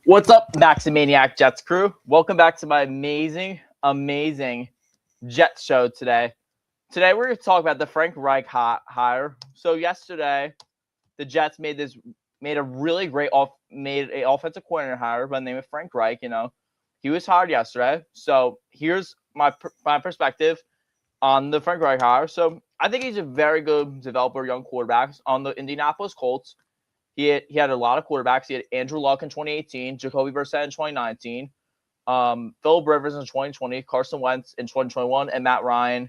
What's up, Maximaniac Jets crew? Welcome back to my amazing Jets show today. Today we're going to talk about the Frank Reich hire. So yesterday, the Jets made a really great offensive coordinator hire by the name of Frank Reich. He was hired yesterday. So here's my perspective on the Frank Reich hire. So I think he's a very good developer of young quarterbacks on the Indianapolis Colts. He had a lot of quarterbacks. He had Andrew Luck in 2018, Jacoby Brissett in 2019, Philip Rivers in 2020, Carson Wentz in 2021, and Matt Ryan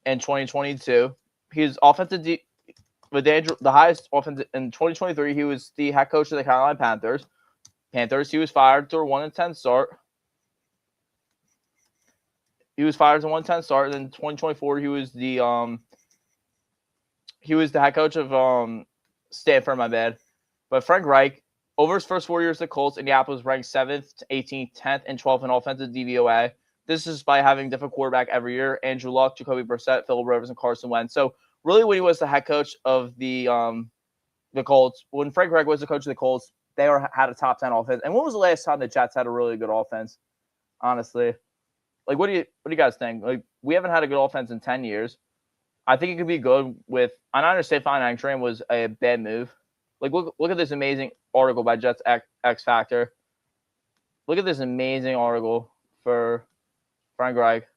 in 2022. He's with Andrew, the highest offensive in 2023. He was the head coach of the Carolina Panthers. He was fired to a 1-10 start. He was fired to a 1-10 start. And then 2024, he was the head coach of Stanford, my bad. But Frank Reich, over his first 4 years at the Colts, Indianapolis ranked 7th, 18th, 10th, and 12th in offensive DVOA. This is by having different quarterback every year: Andrew Luck, Jacoby Brissett, Philip Rivers, and Carson Wentz. So really, when he was the head coach of the Colts, when Frank Reich was the coach of the Colts, they had a top 10 offense. And when was the last time the Jets had a really good offense? Honestly, like what do you guys think? Like, we haven't had a good offense in 10 years. I think it could be good with. I understand financing train was a bad move. Like, look at this amazing article by Jets X Factor. Look at this amazing article for Frank Reich.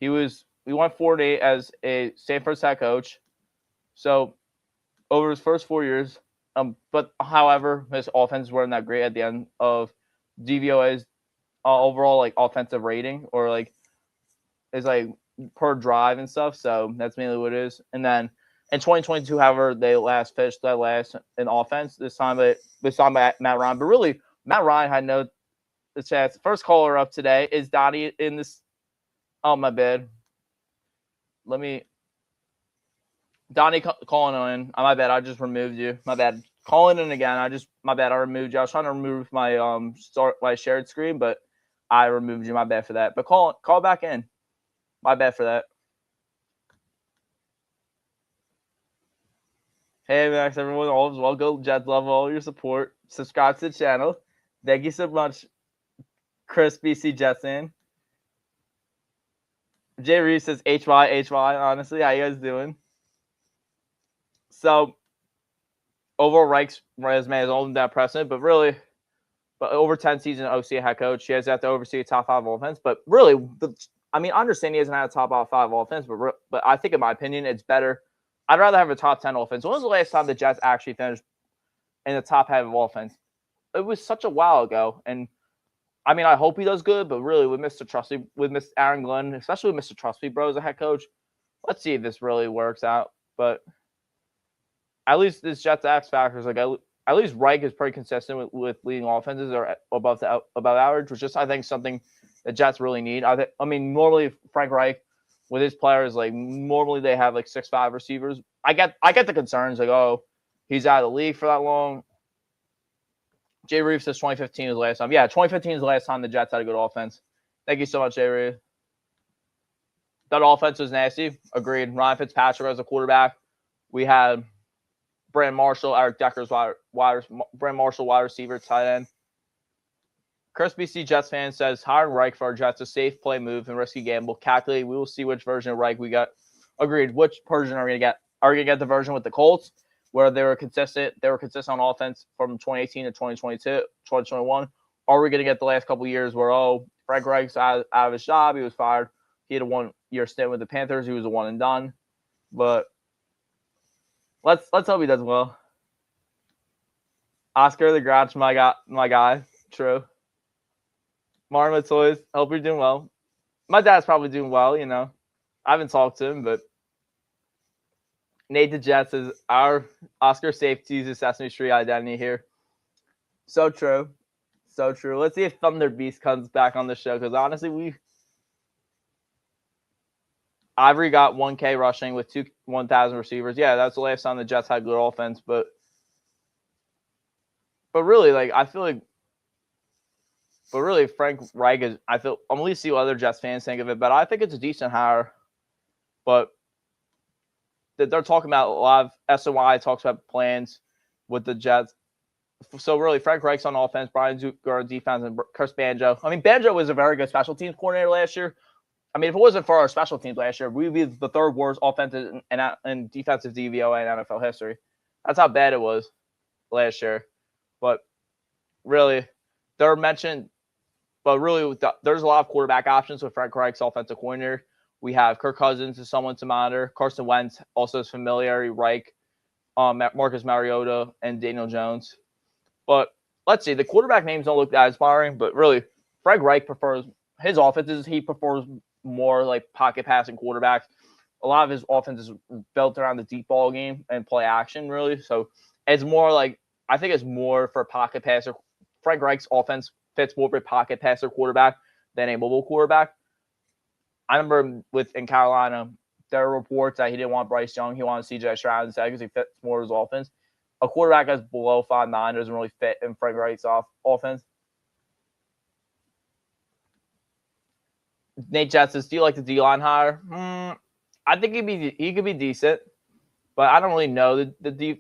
We won 4-8 as a Stanford's head coach. So over his first 4 years, but however, his offenses weren't that great at the end of DVOA's overall like offensive rating, or like is like per drive and stuff. So that's mainly what it is. And then in 2022, however, they finished in offense this time by Matt Ryan. But really, Matt Ryan had no chance. First caller up today is Donnie in this. Oh, my bad. Donnie calling in. My bad. I just removed you. My bad. Calling in again. My bad. I removed you. I was trying to remove my my shared screen, but I removed you. My bad for that. But call back in. My bad for that. Hey, Max, everyone, all is well. Go Jets, love all your support. Subscribe to the channel. Thank you so much, Chris BC Jetson. Jay Reese says HY. Honestly, how you guys doing? So, overall, Reich's resume is only that impressive, but over 10 seasons OC head coach, he has to oversee a top 5 offense. But really, I understand he hasn't had a top 5 offense, but I think, in my opinion, it's better. I'd rather have a top 10 offense. When was the last time the Jets actually finished in the top half of offense? It was such a while ago. And, I hope he does good, but really with Mr. Trusty, with Mr. Aaron Glenn, especially with Mr. Trusty, bro, as a head coach, let's see if this really works out. But at least this Jets X factor is like, at least Reich is pretty consistent with leading offenses or above average, which is, I think, something the Jets really need. Normally Frank Reich, with his players, like normally they have like 6'5" receivers. I get the concerns, like, oh, he's out of the league for that long. Jay Reeves says 2015 is the last time. Yeah, 2015 is the last time the Jets had a good offense. Thank you so much, Jay Reeves. That offense was nasty. Agreed. Ryan Fitzpatrick as a quarterback. We had Brandon Marshall, Eric Decker's Brandon Marshall, wide receiver, tight end. Chris BC Jets fan says, hiring Reich for our Jets, a safe play move and risky gamble. Calculate, we will see which version of Reich we got. Agreed. Which version are we going to get? Are we going to get the version with the Colts, where they were consistent on offense from 2018 to 2022, 2021? Or are we going to get the last couple of years where, Frank Reich's out of his job, he was fired, he had a 1-year stint with the Panthers, he was a one and done. But let's hope he does well. Oscar the Grouch, my guy. True. Martin Toys, hope you're doing well. My dad's probably doing well, I haven't talked to him, but Nate the Jets is our Oscar Safety's Sesame Street identity here. So true. So true. Let's see if Thunder Beast comes back on the show, because honestly, Ivory got 1K rushing with 1,000 receivers. Yeah, that's the last time the Jets had good offense, but really, like, I feel like, Frank Reich is, I'm going to see what other Jets fans think of it, but I think it's a decent hire. But they're talking about a lot of SNY talks about plans with the Jets So really, Frank Reich's on offense, Brian Zucker on defense, and Chris Banjo. I mean, Banjo was a very good special teams coordinator last year. I mean, if it wasn't for our special teams last year, we'd be the third worst offensive and defensive DVOA in NFL history. That's how bad it was last year. But really, they're mentioned. But really, there's a lot of quarterback options with Frank Reich's offensive coordinator. We have Kirk Cousins is someone to monitor. Carson Wentz also is familiar. Reich, Marcus Mariota, and Daniel Jones. But let's see. The quarterback names don't look that inspiring. But really, Frank Reich prefers his offenses. He prefers more like pocket passing quarterbacks. A lot of his offense is built around the deep ball game and play action, really. So it's more like, I think it's more for pocket passer. Frank Reich's offense fits more of a pocket passer quarterback than a mobile quarterback. I remember in Carolina, there were reports that he didn't want Bryce Young. He wanted CJ Stroud instead because he fits more of his offense. A quarterback that's below 5'9" doesn't really fit in Frank Reich's offense. Nate Jett says, do you like the D-line hire? I think he could be decent, but I don't really know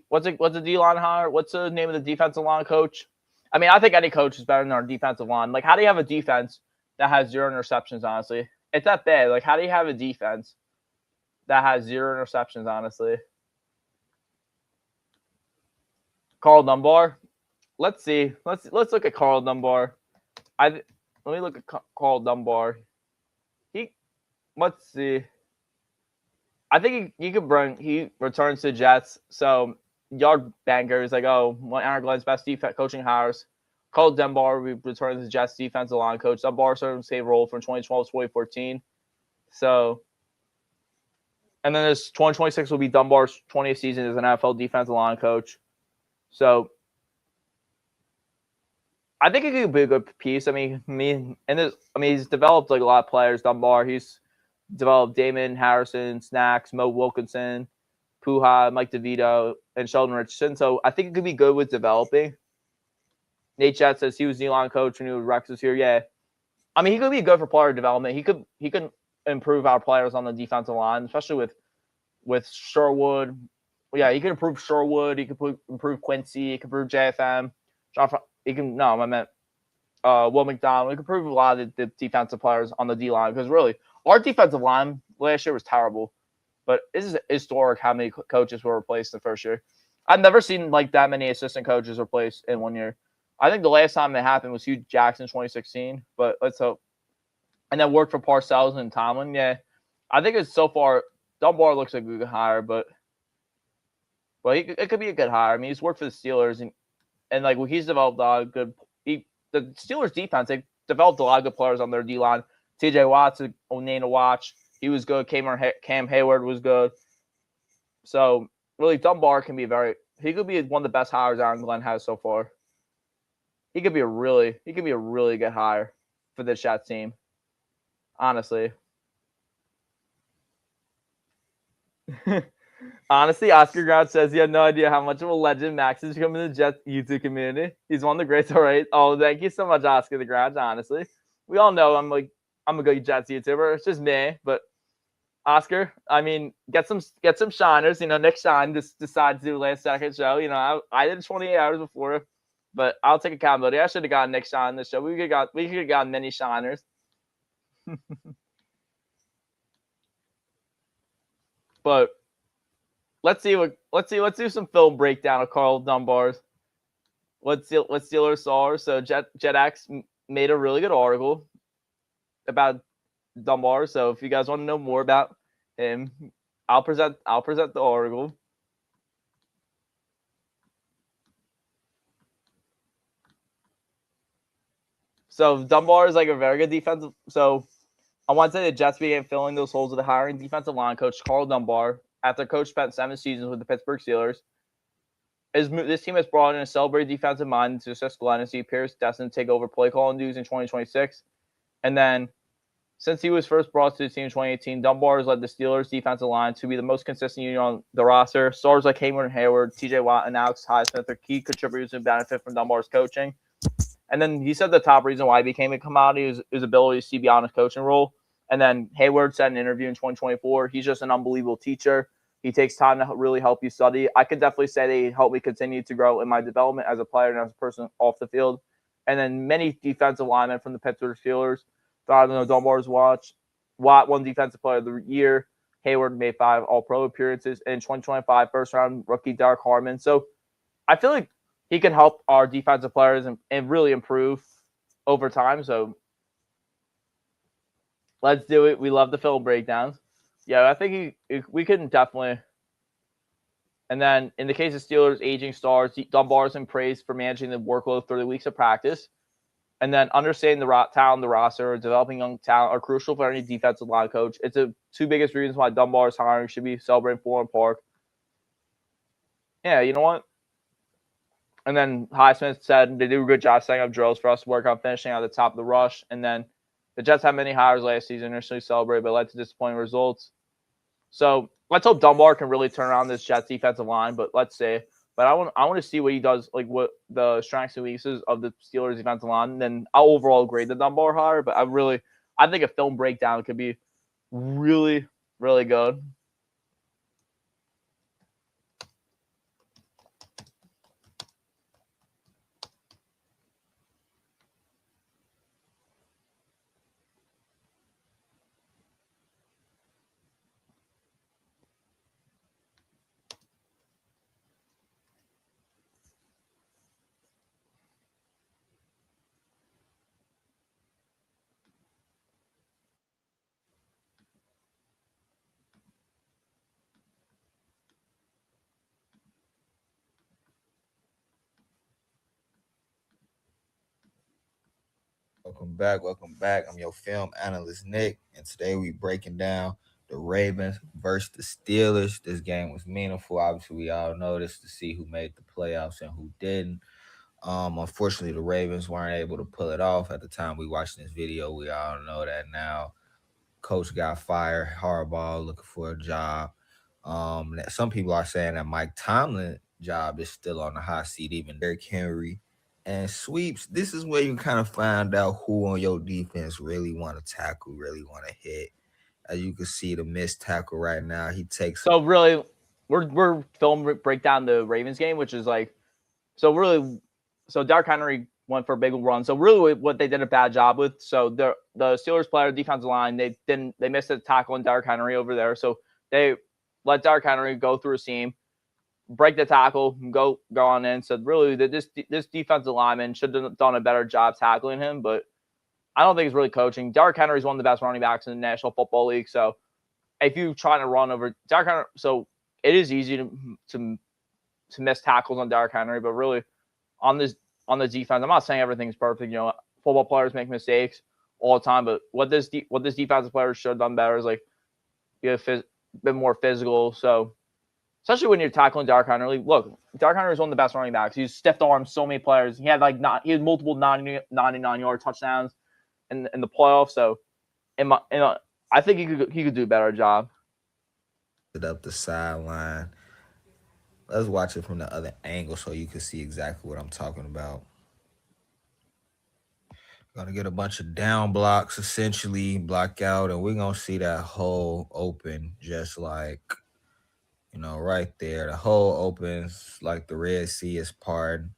what's a D-line hire? What's the name of the defensive line coach? I mean, I think any coach is better than our defensive line. Like, how do you have a defense that has 0 interceptions, honestly? It's that bad. Like, how do you have a defense that has 0 interceptions, honestly? Carl Dunbar. Let's see. Let's look at Carl Dunbar. Let me look at Carl Dunbar. Let's see. I think he returns to Jets. So yard banker is like, one Aaron Glenn's best defense coaching hires. Carl Dunbar returns to Jets defensive line coach. Dunbar served in same role from 2012 to 2014. So, and then this 2026 will be Dunbar's 20th season as an NFL defensive line coach. So I think it could be a good piece. I mean, he's developed like a lot of players. Dunbar, he's developed Damon Harrison, Snacks, Mo Wilkinson, Puha, Mike DeVito, and Sheldon Richardson. So I think it could be good with developing. Nate Jett says he was D-line coach when Rex was here. Yeah, I mean, he could be good for player development. He could improve our players on the defensive line, especially with Sherwood. Yeah, he could improve Sherwood. He could improve Quincy. He could improve JFM. Will McDonald. He could improve a lot of the defensive players on the D-line because really, our defensive line last year was terrible. But this is historic how many coaches were replaced the first year. I've never seen like that many assistant coaches replaced in 1 year. I think the last time it happened was Hugh Jackson 2016, but let's hope. And then worked for Parcells and Tomlin. Yeah, I think it's so far. Dunbar looks like a good hire, but it could be a good hire. I mean, he's worked for the Steelers and like he's developed a lot of good. The Steelers defense, they developed a lot of good players on their D line. T.J. Watt's a name to watch. He was good. Cam Hayward was good. So really, Dunbar can be he could be one of the best hires Aaron Glenn has so far. He could be a really good hire for the Jets team. Honestly. Honestly, Oscar Grant says he had no idea how much of a legend Max is becoming in the Jets YouTube community. He's one of the greats, all right. Oh, thank you so much, Oscar the Grant, honestly. We all know I'm a good Jets YouTuber. It's just me, but Oscar, I mean, get some shiners. Nick Shine just decided to do a last second show. I did 28 hours before, but I'll take accountability. I should have gotten Nick Shine on this show. We could have gotten many shiners. But let's do some film breakdown of Carl Dunbar's. What Steelers saw. So JetX made a really good article about Dunbar. So if you guys want to know more about him, I'll present the article. So Dunbar is like a very good defensive. So I want to say the Jets began filling those holes with the hiring defensive line coach Carl Dunbar after coach spent 7 seasons with the Pittsburgh Steelers. This team has brought in a celebrated defensive mind to assist Glenn, and he appears destined to take over play calling duties in 2026. And then, since he was first brought to the team in 2018, Dunbar has led the Steelers' defensive line to be the most consistent unit on the roster. Stars like Hayward, T.J. Watt, and Alex Highsmith are key contributors who benefit from Dunbar's coaching. And then he said the top reason why he became a commodity is his ability to see beyond his coaching role. And then Hayward said in an interview in 2024, he's just an unbelievable teacher. He takes time to really help you study. I could definitely say they helped me continue to grow in my development as a player and as a person off the field. And then many defensive linemen from the Pittsburgh Steelers that I don't know Dunbar's watch. Watt won Defensive Player of the Year. Hayward made 5 All-Pro appearances. And in 2025, first-round rookie Derek Harmon. So I feel like he can help our defensive players and really improve over time. So let's do it. We love the film breakdowns. Yeah, I think we can definitely. And then in the case of Steelers aging stars, Dunbar's been praised for managing the workload through the weeks of practice. And then understanding the talent, the roster, developing young talent are crucial for any defensive line coach. It's the 2 biggest reasons why Dunbar's hiring should be celebrating Florham Park. Yeah, you know what? And then Highsmith said they do a good job setting up drills for us to work on finishing at the top of the rush. And then the Jets had many hires last season, initially celebrated, but led to disappointing results. So let's hope Dunbar can really turn around this Jets defensive line. But let's see. But I want to see what he does, like what the strengths and weaknesses of the Steelers defensive line. And then I'll overall grade the Dunbar hire. But I think a film breakdown could be really, really good. Welcome back. I'm your film analyst Nick, and today we breaking down the Ravens versus the Steelers. This game was meaningful. Obviously, we all know this to see who made the playoffs and who didn't. Unfortunately, the Ravens weren't able to pull it off at the time we watched this video. We all know that now. Coach got fired. Harbaugh looking for a job. Some people are saying that Mike Tomlin job is still on the hot seat. Even Derrick Henry and sweeps. This is where you kind of find out who on your defense really want to tackle, really want to hit. As you can see, the missed tackle right now, he takes. So really, we're film break down the Ravens game, which is like, so Derrick Henry went for a big run. So really, what they did a bad job with. So the Steelers player defensive line, they missed a tackle on Derrick Henry over there. So they let Derrick Henry go through a seam, break the tackle, go on in. So really, this defensive lineman should have done a better job tackling him, but I don't think it's really coaching. Derrick Henry is one of the best running backs in the National Football League. So if you're trying to run over Derrick Henry, so it is easy to miss tackles on Derrick Henry, but really on the defense, I'm not saying everything's perfect. You know, football players make mistakes all the time, but what this defensive player should have done better is like be a bit more physical. So especially when you're tackling Derrick Henry, look, Derrick Henry is one of the best running backs. He's stiffed arms so many players. He had multiple 99-yard touchdowns in the playoffs. So I think he could do a better job. Up the sideline. Let's watch it from the other angle so you can see exactly what I'm talking about. Gonna get a bunch of down blocks, essentially block out, and we're gonna see that hole open just like, right there. The hole opens like the Red Sea is parted.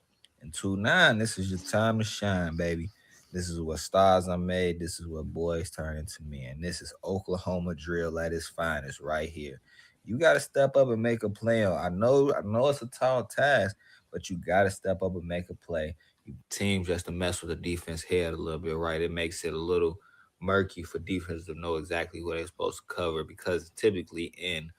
And 2-9, this is your time to shine, baby. This is what stars are made. This is what boys turn into men. This is Oklahoma drill at its finest right here. You got to step up and make a play. I know it's a tall task, but you got to step up and make a play. Team just to mess with the defense head a little bit, right? It makes it a little murky for defense to know exactly what they're supposed to cover, because typically in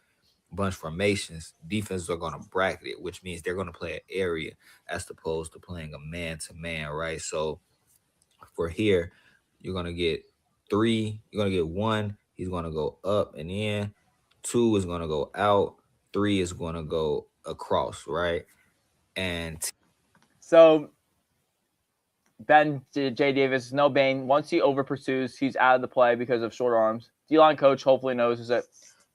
bunch formations, defenses are going to bracket it, which means they're going to play an area as opposed to playing a man-to-man, right? So for here, you're going to get 3, you're going to get 1, he's going to go up and in, 2 is going to go out, 3 is going to go across, right? And so Ben J. Davis, no Bane. Once he over pursues, he's out of the play because of short arms. D-line coach hopefully knows it.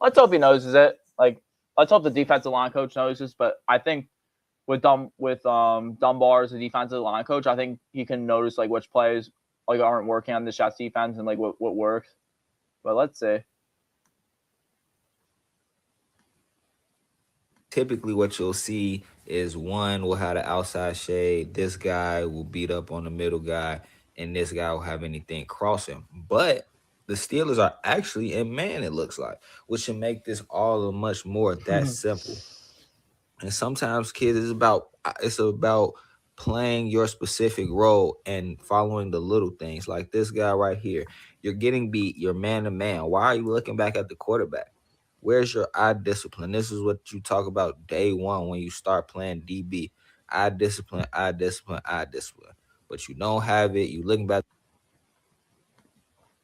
Let's hope he knows it. Like, let's hope the defensive line coach knows this. But I think with Dunbar as a defensive line coach, I think he can notice like which plays like aren't working on the Jets defense and like what works. But let's see. typically what you'll see is one will have the outside shade. This guy will beat up on the middle guy, and this guy will have anything cross him. But the Steelers are actually in man, it looks like, which should make this all the much more that simple. And sometimes, kids, it's about playing your specific role and following the little things. Like this guy right here, you're getting beat. You're man to man. Why are you looking back at the quarterback? Where's your eye discipline? This is what you talk about day one when you start playing DB. Eye discipline, eye discipline, eye discipline. But you don't have it. You looking back.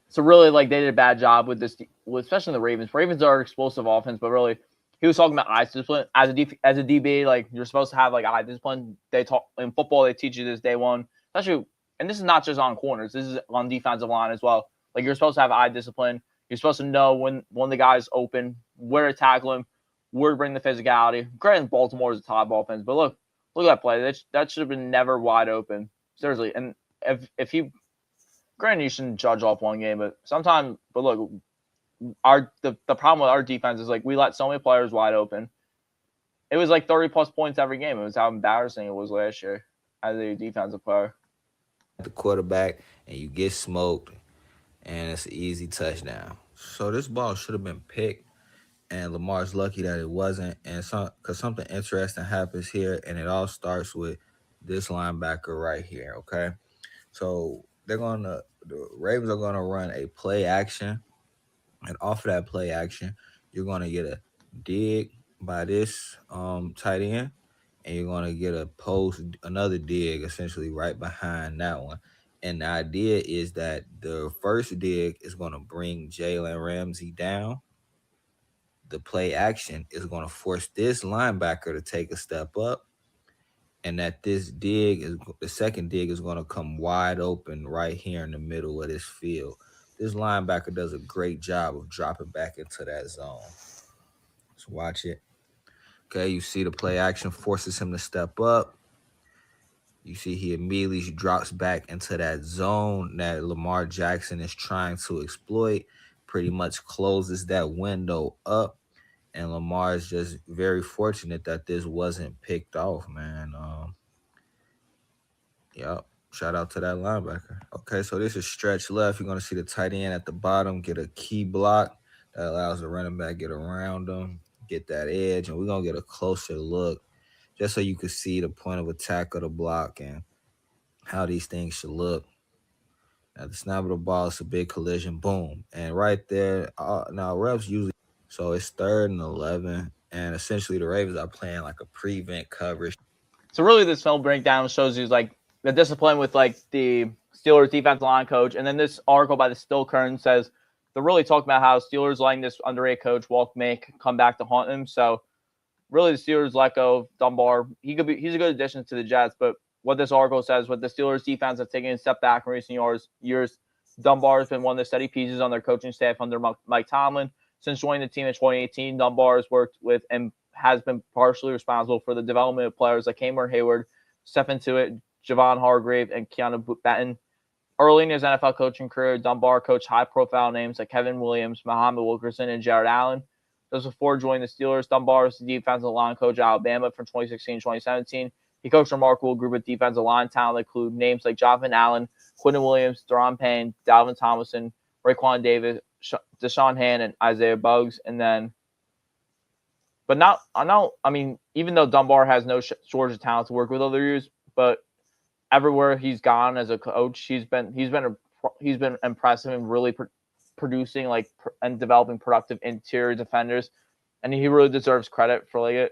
So really, like they did a bad job with this, especially the Ravens. Ravens are explosive offense, but really, he was talking about eye discipline as a DB. Like you're supposed to have like eye discipline. They talk in football. They teach you this day one, especially, and this is not just on corners. This is on defensive line as well. Like you're supposed to have eye discipline. You're supposed to know when the guy's open, where to tackle him, where to bring the physicality. Granted, Baltimore is a top offense, but look at that play. That should have been never wide open. Seriously, and if he granted, you shouldn't judge off one game, but sometimes, but look, the problem with our defense is like we let so many players wide open. It was like 30 plus points every game. It was how embarrassing it was last year as a defensive player. The quarterback and you get smoked, and it's an easy touchdown. So this ball should have been picked, and Lamar's lucky that it wasn't. And because something interesting happens here, and it all starts with this linebacker right here. Okay, so the Ravens are gonna run a play action, and off of that play action, you're gonna get a dig by this tight end, and you're gonna get another dig essentially right behind that one. And the idea is that the first dig is gonna bring Jalen Ramsey down. The play action is gonna force this linebacker to take a step up, and that the second dig is going to come wide open right here in the middle of this field. This linebacker does a great job of dropping back into that zone. Let's watch it. Okay, you see the play action forces him to step up. You see he immediately drops back into that zone that Lamar Jackson is trying to exploit, pretty much closes that window up. And Lamar is just very fortunate that this wasn't picked off, man. Yep. Shout out to that linebacker. Okay, so this is stretch left. You're going to see the tight end at the bottom get a key block that allows the running back get around them, get that edge, and we're going to get a closer look just so you can see the point of attack of the block and how these things should look. At the snap of the ball, it's a big collision. Boom. And right there, now refs usually, so it's 3rd and 11, and essentially the Ravens are playing like a prevent coverage. So really, this film breakdown shows you like the discipline with like the Steelers defensive line coach, and then this article by the Still Kern says they're really talking about how Steelers letting this underrated coach Walk Make come back to haunt them. So really, the Steelers let go of Dunbar. He's a good addition to the Jets, but what this article says, what the Steelers defense have taken a step back in recent years, Dunbar has been one of the steady pieces on their coaching staff under Mike Tomlin. Since joining the team in 2018, Dunbar has worked with and has been partially responsible for the development of players like Cameron Hayward, Stephen Tuitt, Javon Hargrave, and Keanu Benton. Early in his NFL coaching career, Dunbar coached high-profile names like Kevin Williams, Muhammad Wilkerson, and Jared Allen. Just before joining the Steelers, Dunbar was the defensive line coach at Alabama from 2016 to 2017. He coached a remarkable group of defensive line talent that include names like Jonathan Allen, Quinton Williams, Daron Payne, Dalvin Tomlinson, Raekwon Davis, Deshaun Hand, and Isaiah Buggs. And then, but not, I mean, even though Dunbar has no shortage of talent to work with other years, but everywhere he's gone as a coach, he's been impressive and really producing and developing productive interior defenders, and he really deserves credit for it.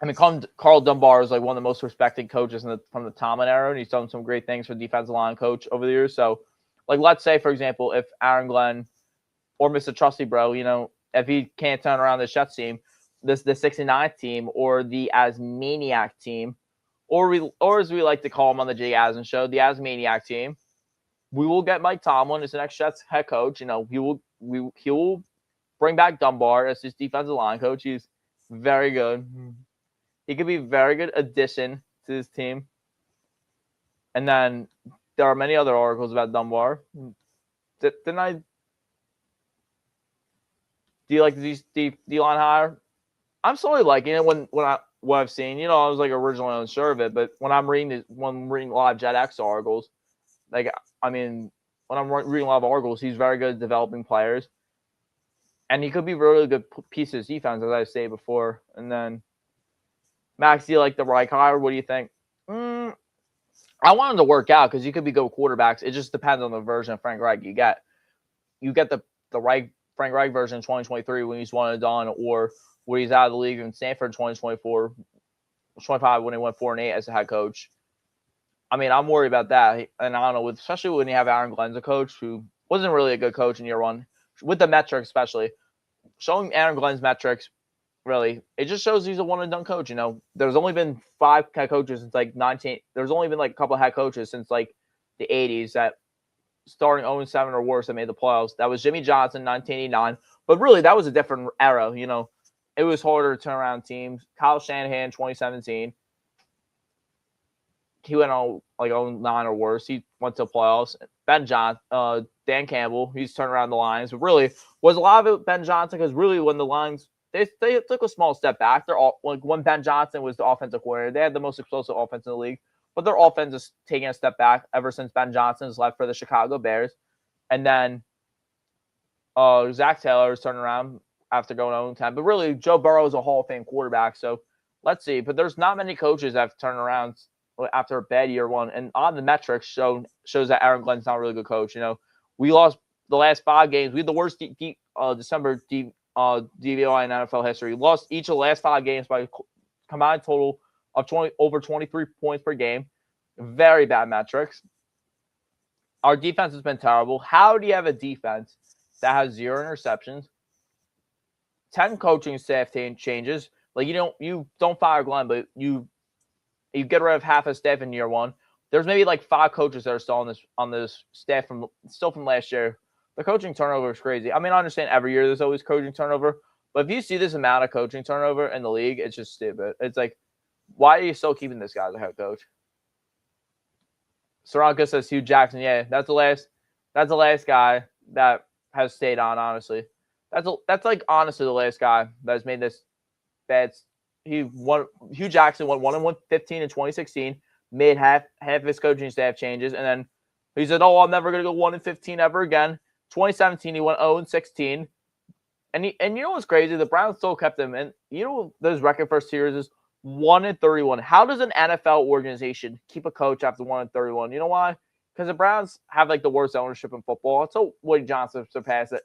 I mean, Carl Dunbar is like one of the most respected coaches from the Tomlin era, and he's done some great things for defensive line coach over the years. So, like, let's say, for example, if Aaron Glenn or Mr. Trusty Bro, if he can't turn around the Jets team, the 69th team, or the Asmaniac team, or as we like to call him on the Jay Asman show, the Asmaniac team, we will get Mike Tomlin as the next Jets head coach. He will bring back Dunbar as his defensive line coach. He's very good. He could be a very good addition to his team. And then there are many other articles about Dunbar. Didn't I? Do you like the D-line hire? I'm slowly liking it what I've seen. You know, I was like originally unsure of it, but when I'm reading live Jet X articles, like I mean, when I'm reading live articles, he's very good at developing players, and he could be a really good piece of his defense, as I stated before. And then Max, do you like the Reich hire? What do you think? I want him to work out because he could be good quarterbacks. It just depends on the version of Frank Reich you get. You get the Reich Frank Reich version in 2023 when he's one and done, or when he's out of the league in Stanford 2024, 25 when he went 4-8 as a head coach. I mean, I'm worried about that, and I don't know, especially when you have Aaron Glenn as a coach who wasn't really a good coach in year one, with the metrics especially. Showing Aaron Glenn's metrics, really, it just shows he's a one and done coach. You know, there's only been 5 head coaches since like 19. There's only been like a couple of head coaches since like the 80s that starting 0-7 or worse that made the playoffs. That was Jimmy Johnson, 1989. But really, that was a different era. You know, it was harder to turn around teams. Kyle Shanahan, 2017. He went on like 0-9 or worse. He went to the playoffs. Dan Campbell, he's turned around the Lions. But really, was a lot of it Ben Johnson because really when the Lions they took a small step back. They're all like when Ben Johnson was the offensive coordinator, they had the most explosive offense in the league. But their offense is taking a step back ever since Ben Johnson has left for the Chicago Bears. And then Zach Taylor is turning around after going 0-10. But really, Joe Burrow is a Hall of Fame quarterback. So let's see. But there's not many coaches that have turned around after a bad year one. And on the metrics shows that Aaron Glenn's not a really good coach. You know, we lost the last 5 games. We had the worst December DVOI in NFL history. We lost each of the last 5 games by combined total of over 23 points per game. Very bad metrics. Our defense has been terrible. How do you have a defense that has 0 interceptions, 10 coaching staff changes? Like you don't fire Glenn, but you get rid of half of staff in year one. There's maybe like 5 coaches that are still on this staff from last year. The coaching turnover is crazy. I mean, I understand every year there's always coaching turnover, but if you see this amount of coaching turnover in the league, it's just stupid. It's like, why are you still keeping this guy as a head coach? Soranka says Hugh Jackson. Yeah, that's the last guy that has stayed on, honestly. That's like honestly the last guy that has made this bad. Hugh Jackson went 1-15 in 2016, made half of his coaching staff changes, and then he said, "Oh, I'm never gonna go 1-15 ever again." 2017, he went 0-16, and you know what's crazy? The Browns still kept him, and you know those record first years is 1-31. How does an NFL organization keep a coach after 1-31? You know why? Because the Browns have like the worst ownership in football. Until Woody Johnson surpassed it.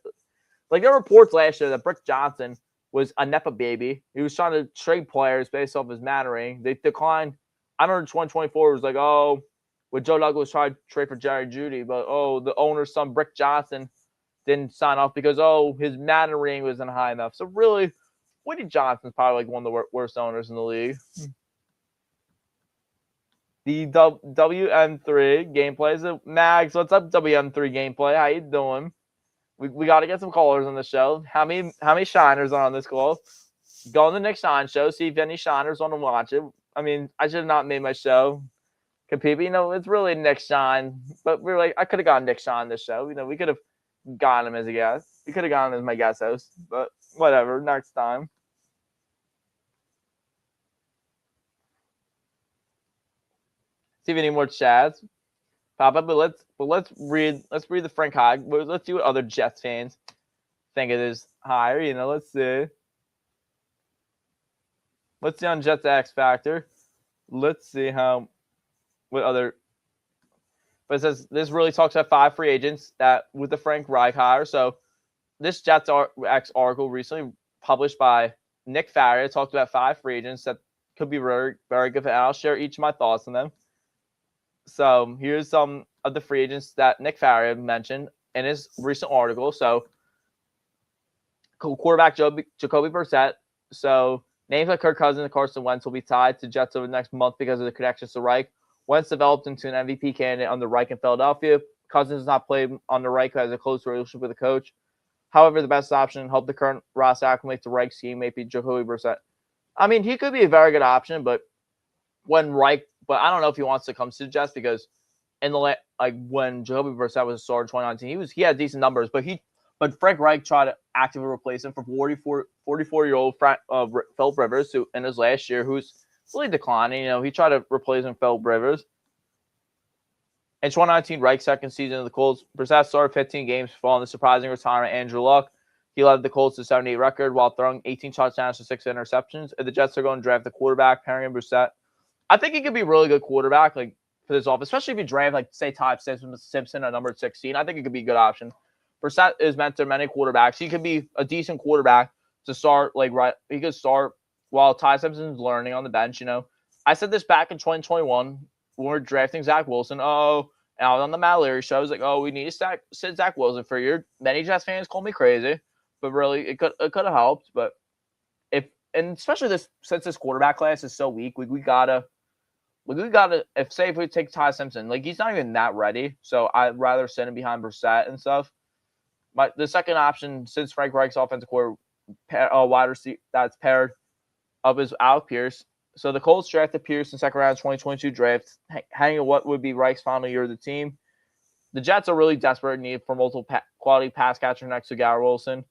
Like there were reports last year that Brick Johnson was a Nepa baby. He was trying to trade players based off his Mannering. They declined. I remember 2024 was like, oh, when Joe Douglas tried to trade for Jerry Jeudy, but the owner's son, Brick Johnson, didn't sign off because, his Mannering wasn't high enough. So really, Woody Johnson's probably like one of the worst owners in the league. The WM3 gameplay. Mags, what's up, WM3 gameplay? How you doing? We got to get some callers on the show. How many Shiners are on this call? Go on the Nick Shine show, see if any Shiners want to watch it. I mean, I should have not made my show compete. It's really Nick Shine. But we were like, I could have gotten Nick Shine this show. We could have gotten him as a guest. We could have gotten him as my guest host. But whatever, next time. See if any more chats pop up. But let's read the Frank Reich. Let's see what other Jets fans think it is higher. Let's see. Let's see on Jets X Factor. Let's see what other. But it says this really talks about 5 free agents that with the Frank Reich hire. So this Jets X article recently published by Nick Farrier talked about 5 free agents that could be very, very good. And I'll share each of my thoughts on them. So here's some of the free agents that Nick Farrier mentioned in his recent article. So quarterback Jacoby Brissett. So names like Kirk Cousins and Carson Wentz will be tied to Jets over the next month because of the connections to Reich. Wentz developed into an MVP candidate under Reich in Philadelphia. Cousins has not played under Reich, who has a close relationship with the coach. However, the best option to help the current roster acclimate to Reich's scheme may be Jacoby Brissett. I mean, he could be a very good option, but I don't know if he wants to come to the Jets because when Jacoby Brissett was a starter in 2019, he had decent numbers, but Frank Reich tried to actively replace him for 44-year-old Philip Rivers, who in his last year, who's really declining. He tried to replace him, Philip Rivers. In 2019, Reich's second season of the Colts, Brissett started 15 games following the surprising retirement of Andrew Luck. He led the Colts to 78 record while throwing 18 touchdowns to 6 interceptions. If the Jets are going to draft the quarterback, pairing him Brissett, I think he could be a really good quarterback, like for this offense, especially if you draft, like, say, Ty Simpson at number 16. I think it could be a good option. Brissett is mentored many quarterbacks. He could be a decent quarterback to start, he could start while Ty Simpson's learning on the bench. I said this back in 2021 when we were drafting Zach Wilson. And I was on the Matt Leary show. I was like, we need to sit Zach Wilson for a year. Many Jets fans call me crazy, but really it could have helped. But and especially since this quarterback class is so weak, we gotta if we take Ty Simpson, like, he's not even that ready. So I'd rather send him behind Brissett and stuff. The second option, since Frank Reich's offensive core wide receiver that's paired up, is Alec Pierce. So the Colts drafted Pierce in second round 2022 draft, hanging what would be Reich's final year of the team. The Jets are really desperate in need for multiple quality pass catcher next to Garrett Wilson,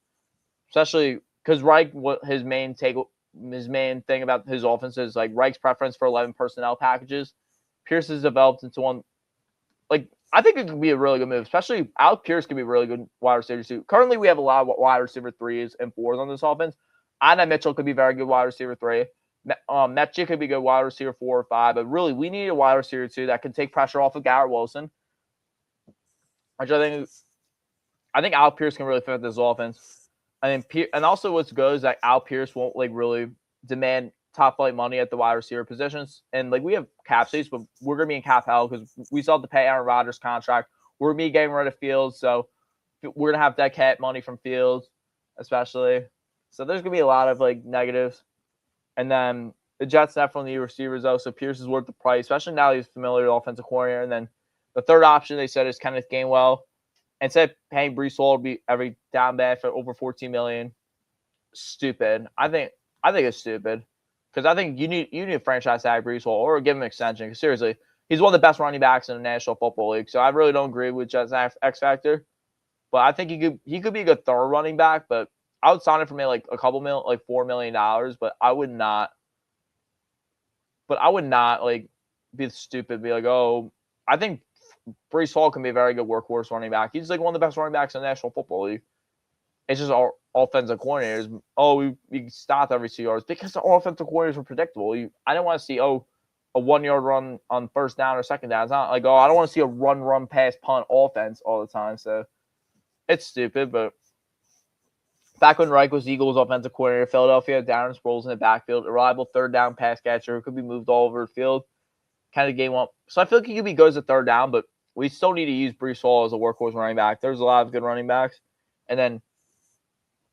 especially because Reich, his main thing about his offense is, like, Reich's preference for 11 personnel packages. Pierce has developed into one. Like, I think it could be a really good move, especially Alec Pierce could be a really good wide receiver too. Currently, we have a lot of wide receiver 3s and 4s on this offense. Anna Mitchell could be very good wide receiver 3. Metchie could be good wide receiver 4 or 5. But really, we need a wide receiver 2 that can take pressure off of Garrett Wilson, which I think Alec Pierce can really fit this offense. And also what's good is that Al Pierce won't, like, really demand top flight money at the wide receiver positions. And, like, we have cap space, but we're going to be in cap hell because we still have to pay Aaron Rodgers' contract. We're going to be getting rid of Fields, so we're going to have dead cat money from Fields, especially. So there's going to be a lot of, like, negatives. And then the Jets definitely need receivers, though, so Pierce is worth the price, especially now he's familiar with offensive coordinator. And then the third option they said is Kenneth Gainwell. Instead of paying Breece Hall to be every down back for over $14 million, stupid. I think it's stupid because I think you need a franchise tag Breece Hall or give him an extension. Because seriously, he's one of the best running backs in the National Football League. So I really don't agree with Jets X factor, but I think he could be a good third running back. But I would sign it for maybe like a couple million, like $4 million. But I would not. Like, be stupid. Be like, I think Breece Hall can be a very good workhorse running back. He's, like, one of the best running backs in the National Football League. It's just our offensive coordinators. We stopped every 2 yards because the offensive coordinators were predictable. I didn't want to see a 1 yard run on first down or second down. It's not like I don't want to see a run pass punt offense all the time. So it's stupid. But back when Reich was Eagles offensive coordinator, Philadelphia, Darren Sproles in the backfield, a reliable third down pass catcher who could be moved all over the field. Kind of game up. So I feel like he could be good as a third down, but we still need to use Breece Hall as a workhorse running back. There's a lot of good running backs. And then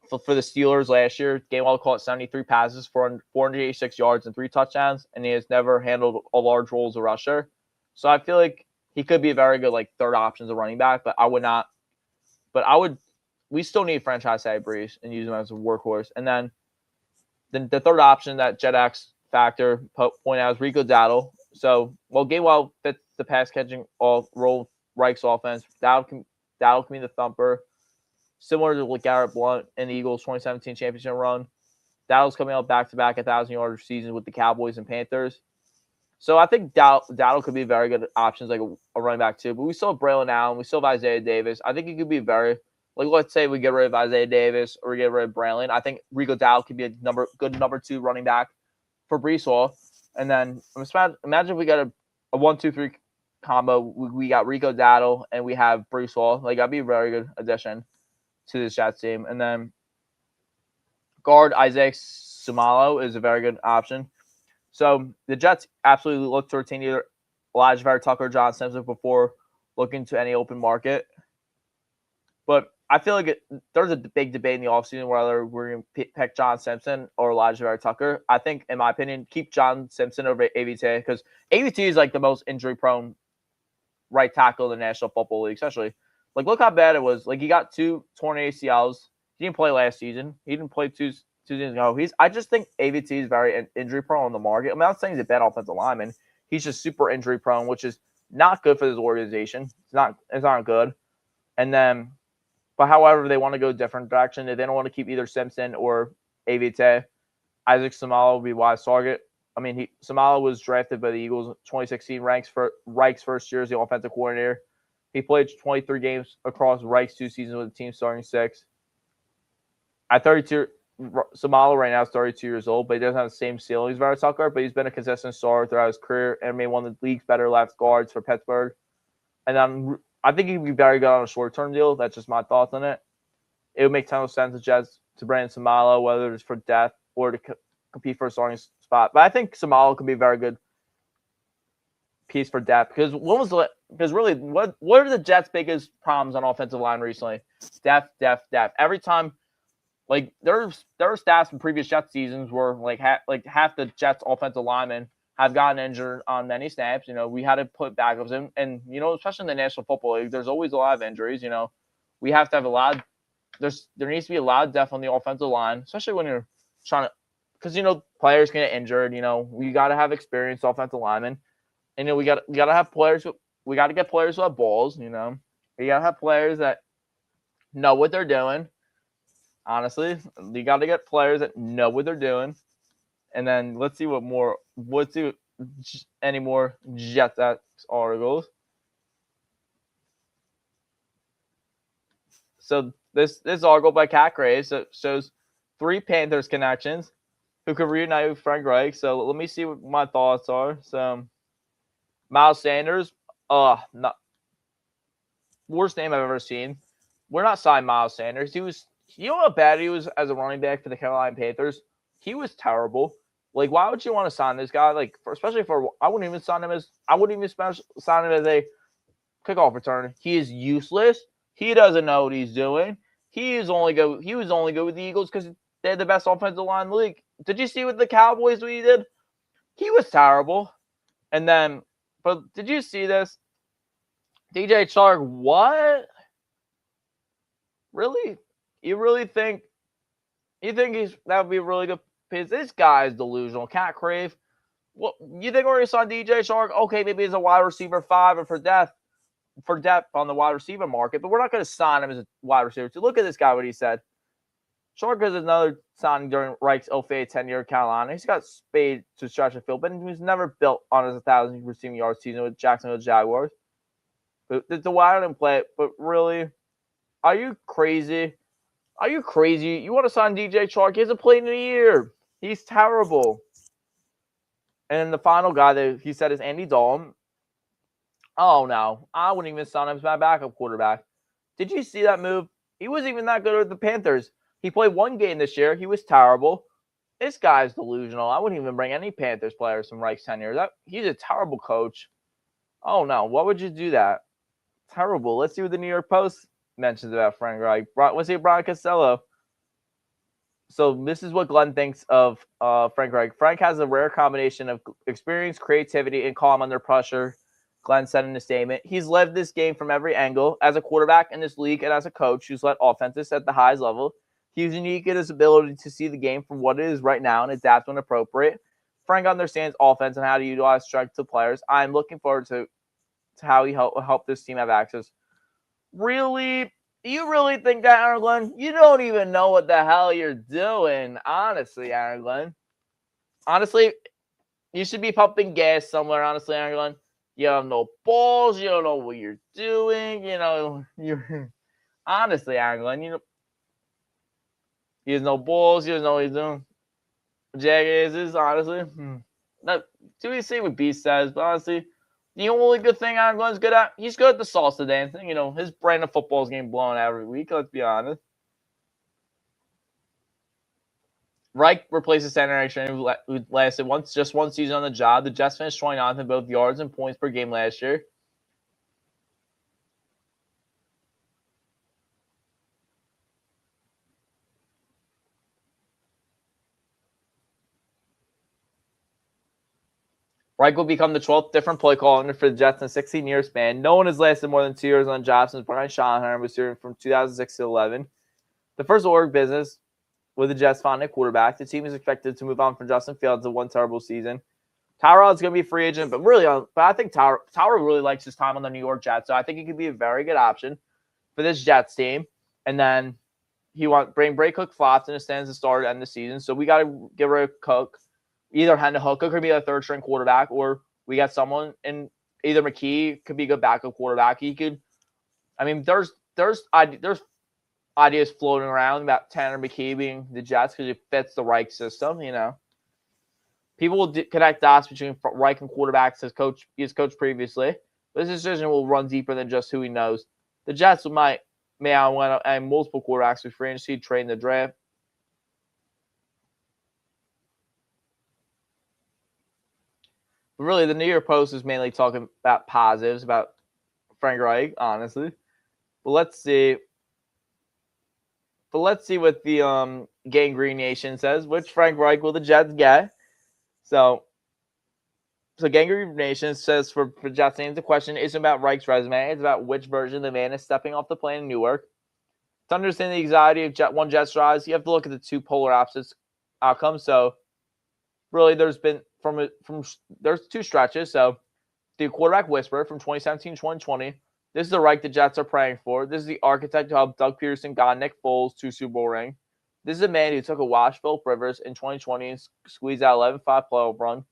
for the Steelers last year, Gainwell caught 73 passes for 486 yards and 3 touchdowns, and he has never handled a large role as a rusher. So I feel like he could be a very good, like, third option as a running back, but I would not. But we still need franchise tag Breece and use him as a workhorse. And then the third option that JetX factor point out is Rico Dowdle. So, Gainwell fits the pass catching role Reich's offense. Dowdle can be the thumper, similar to Garrett Blount in the Eagles' 2017 championship run. Dowdle's coming out back-to-back 1,000-yard season with the Cowboys and Panthers. So I think Dowdle could be very good options, like a running back too. But we still have Braylon Allen. We still have Isaiah Davis. I think he could be very, like, let's say we get rid of Isaiah Davis or we get rid of Braylon. I think Rico Dowdle could be a good number 2 running back for Breece Hall. And then imagine if we got a 1-2-3 combo. We got Rico Dowdle and we have Breece Hall. Like, that'd be a very good addition to this Jets team. And then guard Isaac Sumalo is a very good option. So the Jets absolutely look to retain either Elijah Vera Tucker or John Simpson before looking to any open market. But I feel like there's a big debate in the offseason whether we're going to pick John Simpson or Elijah Vera Tucker. I think, in my opinion, keep John Simpson over AVT because AVT is, like, the most injury-prone right tackle in the National Football League, especially. Like, look how bad it was. Like, he got 2 torn ACLs. He didn't play last season. He didn't play two seasons ago. I just think AVT is very injury-prone on the market. I'm not saying he's a bad offensive lineman. He's just super injury-prone, which is not good for this organization. It's not good. And then But however, they want to go a different direction. If they don't want to keep either Simpson or Avite, Isaac Samala will be wise target. I mean, Samala was drafted by the Eagles in 2016, Reich's first year as the offensive coordinator. He played 23 games across Reich's 2 seasons with the team starting 6. At 32, Samala right now is 32 years old, but he doesn't have the same ceiling as Vera Tucker, but he's been a consistent star throughout his career and made one of the league's better left guards for Pittsburgh. And I think he'd be very good on a short-term deal. That's just my thoughts on it. It would make a ton of sense to bring in Samala, whether it's for depth or to compete for a starting spot. But I think Samala could be a very good piece for depth because really what are the Jets' biggest problems on offensive line recently? Depth. Every time, like there are stats from previous Jets seasons where half the Jets' offensive linemen have gotten injured on many snaps. We had to put backups in, and especially in the National Football League, there's always a lot of injuries. We have to have a lot of there needs to be a lot of depth on the offensive line, especially when you're trying to, because players can get injured. We got to have experienced offensive linemen, and we got to have players. We got to get players who have balls. We got to have players that know what they're doing. Honestly, you got to get players that know what they're doing, and then let's see any more Jets articles. So this article by Cat Graves shows 3 Panthers connections who could reunite with Frank Reich. So let me see what my thoughts are. So Miles Sanders, not worst name I've ever seen. We're not signing Miles Sanders. He was, how bad he was as a running back for the Carolina Panthers. He was terrible. Like, why would you want to sign this guy? Like, I wouldn't even sign him as a kickoff returner. He is useless. He doesn't know what he's doing. He was only good with the Eagles because they had the best offensive line in the league. Did you see what the Cowboys what he did? He was terrible. And then, but did you see this? DJ Chark, what? Really? You really think that would be a really good piece? This guy is delusional. Cat Crave. What you think we're gonna sign DJ Chark? Okay, maybe he's a wide receiver 5 or for depth on the wide receiver market, but we're not going to sign him as a wide receiver. So look at this guy, what he said. Chark is another signing during Reich's 0-8 tenure at Carolina. He's got spade to stretch the field, but he was never built on his 1,000 receiving yard season with Jacksonville Jaguars. But the why didn't play it, but really, are you crazy? Are you crazy? You want to sign DJ Chark? He hasn't played in a year. He's terrible. And the final guy that he said is Andy Dalton. Oh, no. I wouldn't even sign him as my backup quarterback. Did you see that move? He wasn't even that good with the Panthers. He played 1 game this year. He was terrible. This guy's delusional. I wouldn't even bring any Panthers players from Reich's tenure. He's a terrible coach. Oh, no. Why would you do that? Terrible. Let's see what the New York Post mentions about Frank Reich. Let's see Brian Costello. So this is what Glenn thinks of Frank Reich. Frank has a rare combination of experience, creativity, and calm under pressure. Glenn said in a statement, he's lived this game from every angle. As a quarterback in this league and as a coach who's led offenses at the highest level, he's unique in his ability to see the game for what it is right now and adapt when appropriate. Frank understands offense and how to utilize strength to players. I'm looking forward to how he help this team have access. Really? You really think that, Aaron Glenn? You don't even know what the hell you're doing, honestly, Aaron Glenn. Honestly, you should be pumping gas somewhere, honestly, Aaron Glenn. You have no balls. You don't know what you're doing. You're honestly, Aaron Glenn. He has no balls. He doesn't know what he's doing. Jaguars is honestly. Now, do we see what Beast says? But honestly, the only good thing Aaron Glenn's good at, he's good at the salsa dancing. His brand of football is getting blown out every week. Let's be honest. Reich replaces center who lasted just one season on the job. The Jets finished 29th in both yards and points per game last year. Reich will become the 12th different play caller for the Jets in a 16-year span. No one has lasted more than 2 years on the job since Brian Schottenheimer was here from 2006 to 11. The first org business with the Jets finding a quarterback. The team is expected to move on from Justin Fields in one terrible season. Tyrod's going to be a free agent, but I think Tyrod really likes his time on the New York Jets, so I think he could be a very good option for this Jets team. And then he bring Cook flopped and it stands to start at the end of the season. So we got to get rid of Cook. Either Hendon Hook could be a third string quarterback, or we got someone in either McKee could be a good backup quarterback. He could. I mean, there's ideas floating around about Tanner McKee being the Jets because it fits the Reich system. People will connect dots between Reich and quarterbacks as he's coached previously. But this decision will run deeper than just who he knows. The Jets may want to add multiple quarterbacks with free agency, trade in the draft. But really, the New York Post is mainly talking about positives about Frank Reich, honestly. But let's see. What the Gangrene Nation says. Which Frank Reich will the Jets get? So Gangrene Nation says for Jets fans, the question isn't about Reich's resume. It's about which version the man is stepping off the plane in Newark. To understand the anxiety of Jets rise, you have to look at the two polar opposites outcomes. So really, there's been there's two stretches. So the quarterback whisperer from 2017-2020. This is the Reich the Jets are praying for. This is the architect who helped Doug Peterson got Nick Foles to Super Bowl ring. This is a man who took a wash Philip Rivers in 2020 and squeezed out 11-5 playoff run.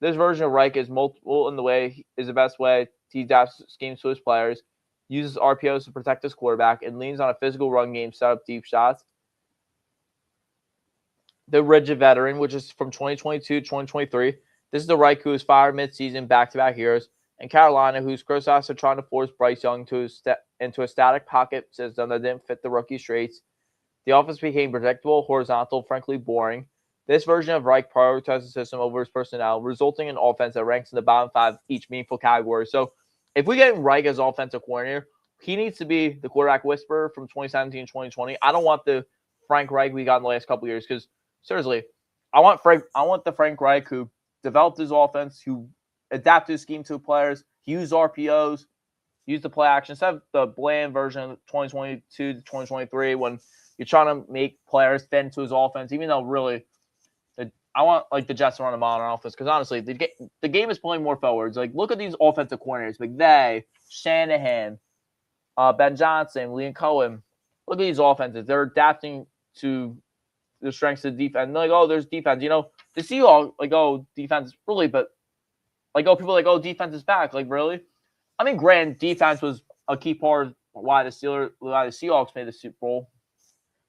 This version of Reich is multiple in the way is the best way to adapt schemes to his players, uses RPOs to protect his quarterback, and leans on a physical run game set up deep shots. The rigid veteran, which is from 2022-2023. This is the Reich who was fired midseason back-to-back years. And Carolina, whose criticized are trying to force Bryce Young into a static pocket system that didn't fit the rookie traits. The offense became predictable, horizontal, frankly boring. This version of Reich prioritizes the system over his personnel, resulting in an offense that ranks in the bottom 5 each meaningful category. So if we get Reich as offensive coordinator, he needs to be the quarterback whisperer from 2017-2020. I don't want the Frank Reich we got in the last couple of years because, seriously, I want the Frank Reich who developed his offense, who adapted his scheme to players, used RPOs, used the play action, instead of the bland version of 2022-2023 when you're trying to make players fit into his offense, even though really I want the Jets to run a modern offense because honestly, the game is playing more forwards. Look at these offensive coordinators: McVay, Shanahan, Ben Johnson, Liam Cohen. Look at these offenses; they're adapting to the strengths of the defense. And there's defense. The Seahawks, defense really, but people defense is back. Really? I mean, granted, defense was a key part of why the Seahawks made the Super Bowl.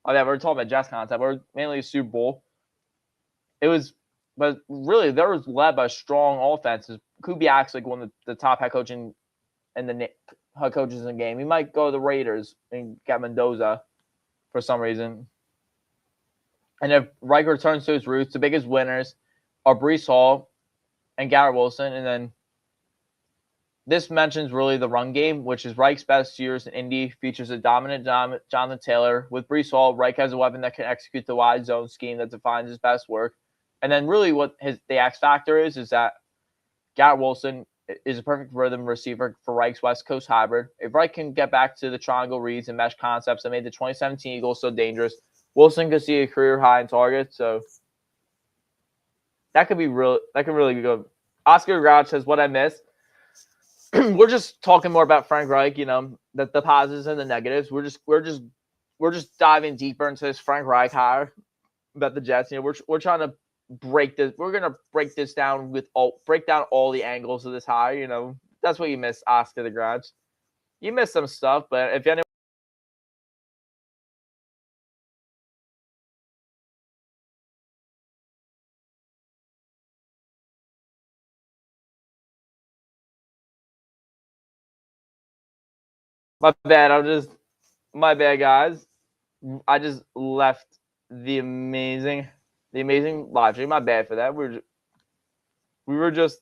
We're talking about Jets concept. We're mainly a Super Bowl. But really, there was led by strong offenses. Kubiak's one of the top head coaches in the head coaches in the game. He might go to the Raiders and get Mendoza for some reason. And if Reich returns to his roots, the biggest winners are Breece Hall and Garrett Wilson. And then this mentions really the run game, which is Reich's best years in Indy, features a dominant Jonathan Taylor. With Breece Hall, Reich has a weapon that can execute the wide zone scheme that defines his best work. And then really what the X factor is that Garrett Wilson is a perfect rhythm receiver for Reich's West Coast hybrid. If Reich can get back to the triangle reads and mesh concepts that made the 2017 Eagles so dangerous, Wilson could see a career high in targets. So that could really be good. Oscar Grouch says, what I missed. We're just talking more about Frank Reich, the positives and the negatives. We're just diving deeper into this Frank Reich hire about the Jets. We're trying to break this. We're gonna break this down break down all the angles of this hire. That's what you missed, Oscar the Grouch. You missed some stuff, but if anyone. My bad, guys. I just left the amazing live stream. My bad for that. We were just.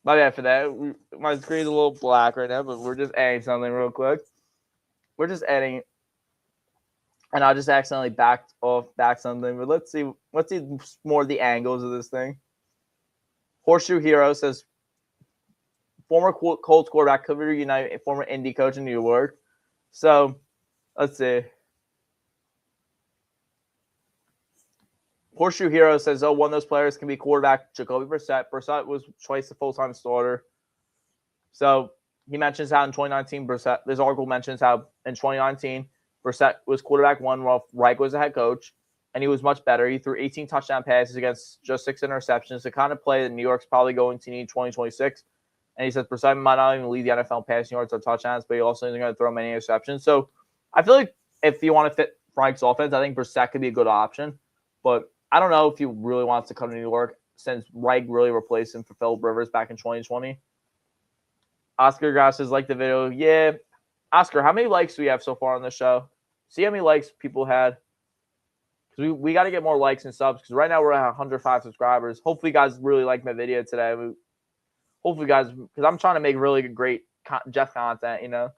My bad for that. My screen's a little black right now, but we're just adding something real quick. We're just adding, and I just accidentally backed something. But let's see more of the angles of this thing. Horseshoe Hero says, former Colts quarterback could reunite a former Indy coach in New York. So, let's see. Horseshoe Hero says, one of those players can be quarterback. Jacoby Brissett. Brissett was twice the full-time starter. So he mentions how in 2019, Brissett, this article mentions how in 2019, Brissett was quarterback one while Reich was the head coach, and he was much better. He threw 18 touchdown passes against just 6 interceptions, the kind of play that New York's probably going to need 2026. And he says Brissett might not even lead the NFL in passing yards or touchdowns, but he also isn't going to throw many interceptions. So I feel like if you want to fit Frank's offense, I think Brissett could be a good option. But I don't know if he really wants to come to New York since Reich really replaced him for Phillip Rivers back in 2020. Oscar Grass says, like the video. Yeah. Oscar, how many likes do we have so far on the show? See how many likes people had? Because we got to get more likes and subs because right now we're at 105 subscribers. Hopefully, you guys really like my video today. Hopefully, guys, because I'm trying to make really great Jeff content, you know.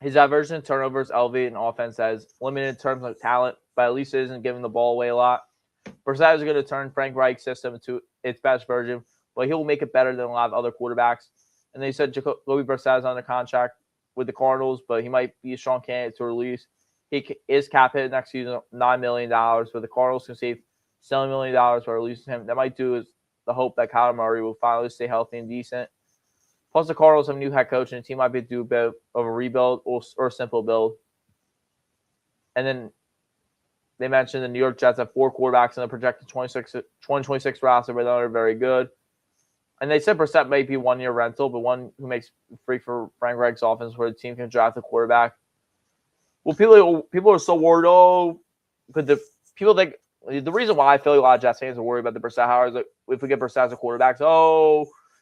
His aversion to turnovers elevated, and offense has limited in terms of talent, but at least it isn't giving the ball away a lot. Brissett is going to turn Frank Reich's system into its best version, but he will make it better than a lot of other quarterbacks. And they said Jacoby Brissett is under contract with the Cardinals, but he might be a strong candidate to release. He is cap hit next season, $9 million, but the Cardinals can save $7 million for releasing him. That might do is the hope that Kyler Murray will finally stay healthy and decent. Plus, the Cardinals have a new head coach, and the team might be do a bit of a rebuild or a simple build. And then they mentioned the New York Jets have 4 quarterbacks in the projected 2026 roster, but they're very good. And they said Brissett might be 1-year rental, but one who makes free for Frank Reich's offense where the team can draft a quarterback. Well, people are so worried. But the people think the reason why I feel like a lot of Jets fans are worried about the Brissett hire is that if we get Brissett as a quarterback,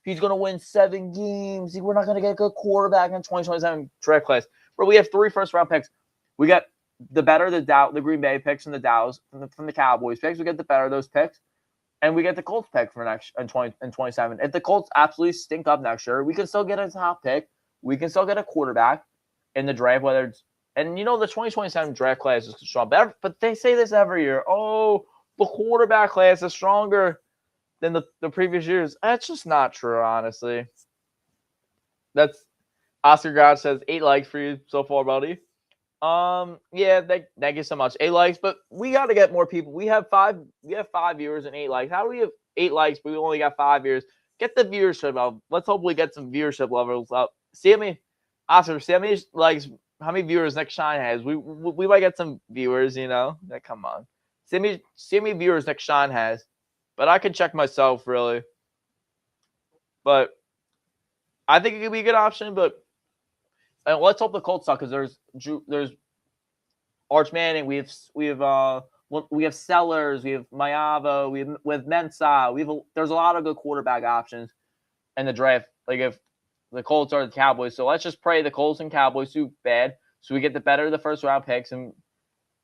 he's going to win 7 games. We're not going to get a good quarterback in 2027 draft class. But we have 3 first-round picks. We got the Green Bay picks and the Dallas from the Cowboys picks. We get the better of those picks. And we get the Colts pick for next in 27. If the Colts absolutely stink up next year, we can still get a top pick. We can still get a quarterback in the draft, whether it's and the 2027 draft class is strong. But they say this every year. Oh, the quarterback class is stronger than the previous years. That's just not true, honestly. That's Oscar God says 8 likes for you so far, buddy. Yeah, thank you so much. 8 likes, but we got to get more people. We have 5 viewers and 8 likes. How do we have 8 likes, but we only got 5 viewers? Get the viewership up. Let's hopefully get some viewership levels up. Oscar, see how many likes, how many viewers Next Shine has. We might get some viewers, come on. See how many viewers Next Shine has. But I can check myself, really. But I think it could be a good option, but and let's hope the Colts suck because there's Arch Manning, we have Sellers, we have Maavo, we have Mensah, there's a lot of good quarterback options in the draft. Like if the Colts are the Cowboys, so let's just pray the Colts and Cowboys do bad, so we get the better of the first round picks and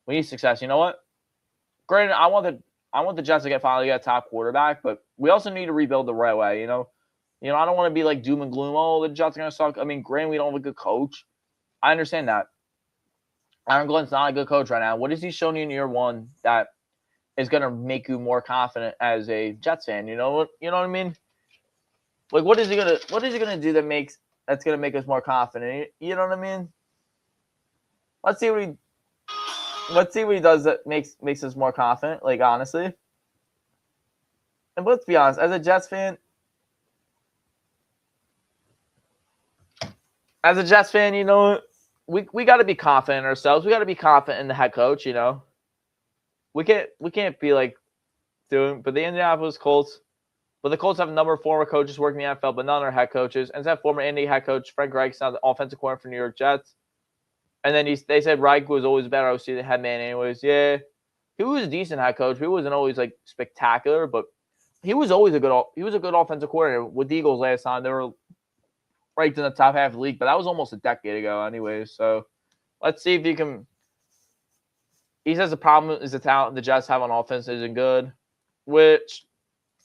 we need success. You know what? Granted, I want the Jets to finally get a top quarterback, but we also need to rebuild the right way. I don't want to be like doom and gloom. Oh, the Jets are going to suck. I mean, granted, we don't have a good coach. I understand that. Aaron Glenn's not a good coach right now. What has he shown you in year 1 that is going to make you more confident as a Jets fan? You know what I mean? Like, what is he going to do that's going to make us more confident? You know what I mean? Let's see what he does that makes us more confident, like, honestly. And let's be honest, as a Jets fan, we got to be confident in ourselves. We got to be confident in the head coach, We can't be like doing, but the Indianapolis Colts, but the Colts have a number of former coaches working in the NFL, but none are head coaches. And that former Indy head coach, Frank Reich, is now the offensive coordinator for New York Jets. And then they said Reich was always a better OC than head man anyways. Yeah, he was a decent head coach. He wasn't always like spectacular, but he was always a good offensive coordinator. With the Eagles last time, they were ranked in the top half of the league, but that was almost a decade ago anyways. So let's see if he can. He says the problem is the talent the Jets have on offense isn't good, which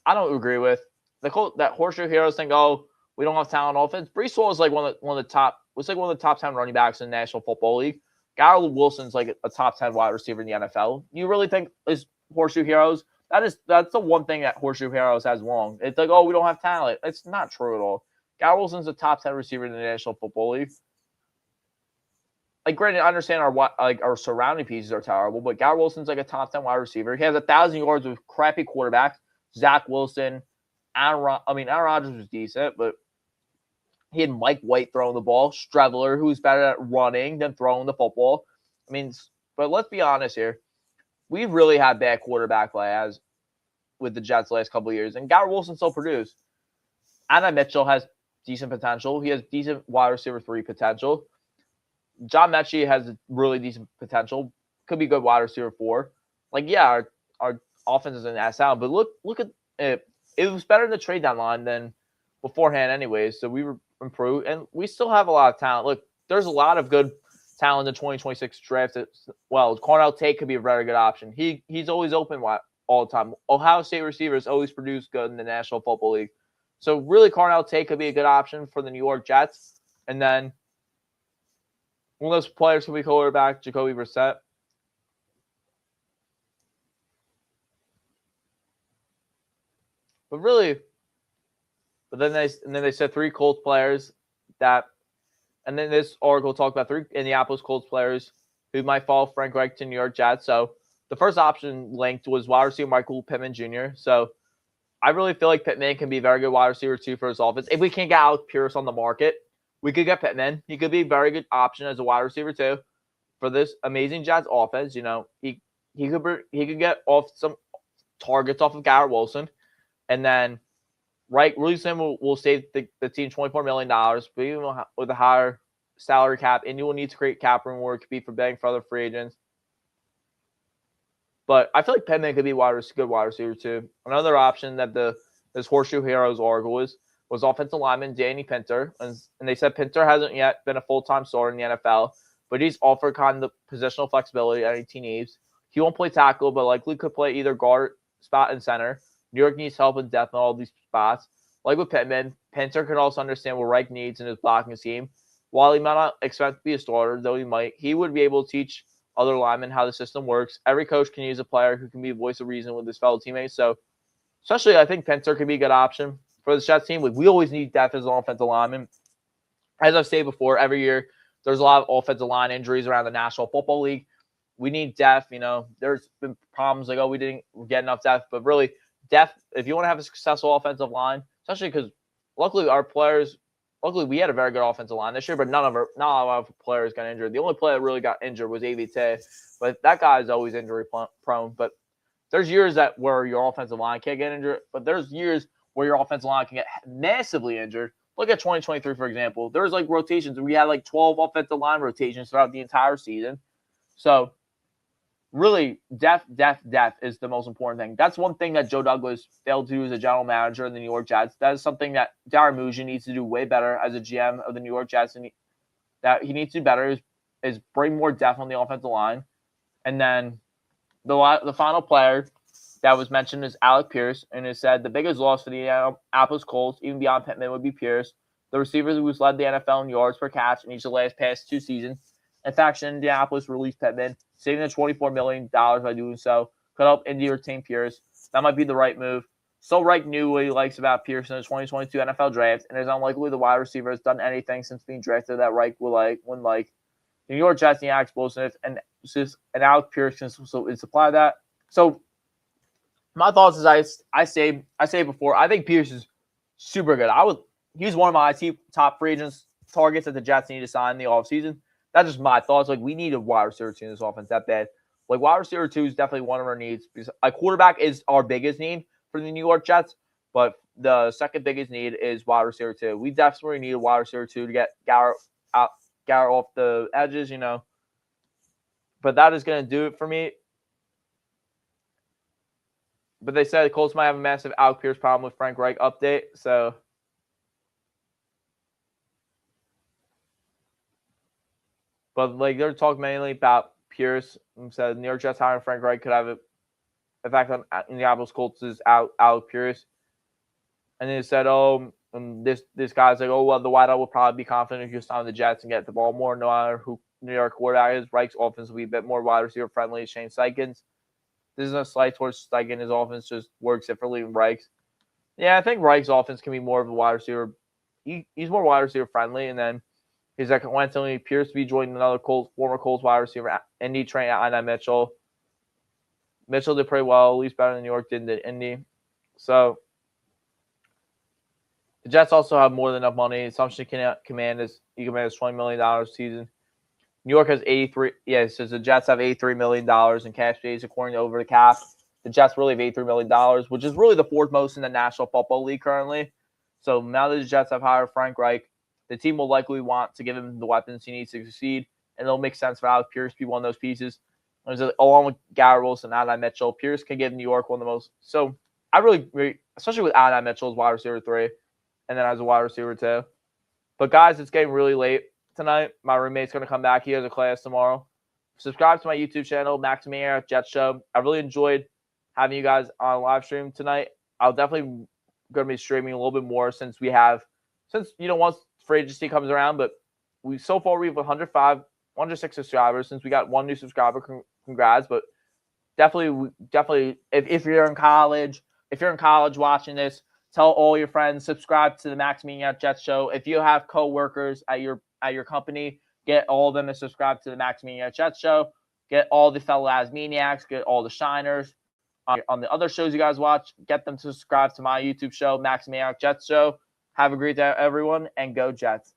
I don't agree with. That Horseshoe Heroes thing, we don't have talent on offense. Breece Hall is like one of the top 10 running backs in the National Football League. Garrett Wilson's like a top 10 wide receiver in the NFL. You really think is Horseshoe Heroes? That's the one thing that Horseshoe Heroes has wrong. It's like, we don't have talent. It's not true at all. Garrett Wilson's a top 10 receiver in the National Football League. like, granted, I understand our surrounding pieces are terrible, but Garrett Wilson's like a top 10 wide receiver. He has 1,000 yards with crappy quarterbacks. Zach Wilson, Aaron Rodgers was decent, but he had Mike White throwing the ball, Streveler, who's better at running than throwing the football. I mean, but let's be honest here. We've really had bad quarterback play as with the Jets the last couple of years, and Garrett Wilson still produced. Anna Mitchell has decent potential. He has decent wide receiver 3 potential. John Mechie has really decent potential. Could be good wide receiver 4. Like, yeah, our offense isn't as sound, but look at it. It was better in the trade deadline than beforehand anyways, so we were improved, and we still have a lot of talent. Look, there's a lot of good talent in the 2026 draft. Well, Cornell Tate could be a very good option. He's always open all the time. Ohio State receivers always produce good in the National Football League. So really, Cornell Tate could be a good option for the New York Jets. And then one of those players could be quarterback, Jacoby Brissett. But then they said 3 Colts players and then this article talked about 3 Indianapolis Colts players who might follow Frank Reich to New York Jets. So the first option linked was wide receiver Michael Pittman Jr. So I really feel like Pittman can be a very good wide receiver too for his offense. If we can't get Alec Pierce on the market, we could get Pittman. He could be a very good option as a wide receiver too for this amazing Jets offense. You know, he could get off some targets off of Garrett Wilson, and then really soon will save the team $24 million, but even with a higher salary cap, and you will need to create cap room where it could be for betting for other free agents. But I feel like Pittman could be good wide receiver too. Another option that this Horseshoe Heroes article was offensive lineman Danny Pinter, and they said Pinter hasn't yet been a full-time starter in the NFL, but he's offered kind of the positional flexibility any team needs. He won't play tackle, but likely could play either guard spot and center. New York needs help in depth in all these spots. Like with Pittman, Pinter can also understand what Reich needs in his blocking scheme. While he might not expect to be a starter, though he would be able to teach other linemen how the system works. Every coach can use a player who can be a voice of reason with his fellow teammates. So, especially, I think Pinter could be a good option for the Jets team. We always need depth as an offensive lineman. As I've said before, every year there's a lot of offensive line injuries around the National Football League. We need depth. You know, there's been problems like, we didn't get enough depth, but really depth. If you want to have a successful offensive line, especially because luckily we had a very good offensive line this year, but not a lot of players got injured. The only player that really got injured was AVT, but that guy is always injury prone. But there's years where your offensive line can't get injured, but there's years where your offensive line can get massively injured. Look at 2023, for example. There was rotations. We had 12 offensive line rotations throughout the entire season. So really, depth is the most important thing. That's one thing that Joe Douglas failed to do as a general manager in the New York Jets. That is something that Darren Mugen needs to do way better as a GM of the New York Jets, and that he needs to do better is bring more depth on the offensive line. And then the final player that was mentioned is Alec Pierce, and it said the biggest loss for the Indianapolis Colts, even beyond Pittman, would be Pierce, the receiver who's led the NFL in yards per catch in each of the past 2 seasons. In fact, Indianapolis released Pittman, saving the $24 million by doing so. Could help Indy retain Pierce. That might be the right move. So Reich knew what he likes about Pierce in the 2022 NFL draft, and it's unlikely the wide receiver has done anything since being drafted that Reich wouldn't like. The New York Jets need explosive, and Alec Pierce can supply that. So my thoughts is I say before, I think Pierce is super good. He's one of my top free agents targets that the Jets need to sign in the offseason. That's just my thoughts. We need a wide receiver 2 in this offense that bad. Wide receiver 2 is definitely one of our needs. Because a quarterback is our biggest need for the New York Jets, but the second biggest need is wide receiver 2. We definitely need a wide receiver 2 to get Garrett off the edges, But that is going to do it for me. But they said the Colts might have a massive Alec Pierce problem with Frank Reich update, so. But they're talking mainly about Pierce. And said New York Jets hiring Frank Reich could have an effect on Indianapolis Colts' Alec Pierce. And they said, this guy's the wideout will probably be confident if you sign the Jets and get the ball more, no matter who New York quarterback is. Reich's offense will be a bit more wide receiver friendly. Shane Steichens. This is a slight towards Steichen. His offense just works differently than Reich's. Yeah, I think Reich's offense can be more of a wide receiver. He's more wide receiver friendly, and then He's like Anthony Pierce to be joined another former Colts wide receiver, Indy trained at I Mitchell. Mitchell did pretty well, at least better than New York did in Indy. So the Jets also have more than enough money. Assumption command is $20 million a season. New York has 83. Yeah, it says the Jets have $83 million in cash space according to Over the Cap. The Jets really have $83 million, which is really the fourth most in the National Football League currently. So now that the Jets have hired Frank Reich, the team will likely want to give him the weapons he needs to succeed, and it'll make sense for Alec Pierce to be one of those pieces. Along with Garrett Wilson and Adonai Mitchell, Pierce can give New York one of the most. So I really, especially with Adonai Mitchell as wide receiver 3, and then as a wide receiver 2. But guys, it's getting really late tonight. My roommate's going to come back. He has a class tomorrow. Subscribe to my YouTube channel, Maximania Jet Show. I really enjoyed having you guys on live stream tonight. I'll definitely going to be streaming a little bit more since once free agency comes around. But we have 106 subscribers since we got one new subscriber. Congrats! But definitely, if you're in college, watching this, tell all your friends, subscribe to the Maximania Jet Show. If you have coworkers at your company, get all of them to subscribe to the Maximania Jet Show. Get all the fellow Asmaniacs, get all the Shiners on the other shows you guys watch. Get them to subscribe to my YouTube show, Maximania Jet Show. Have a great day, everyone, and go Jets.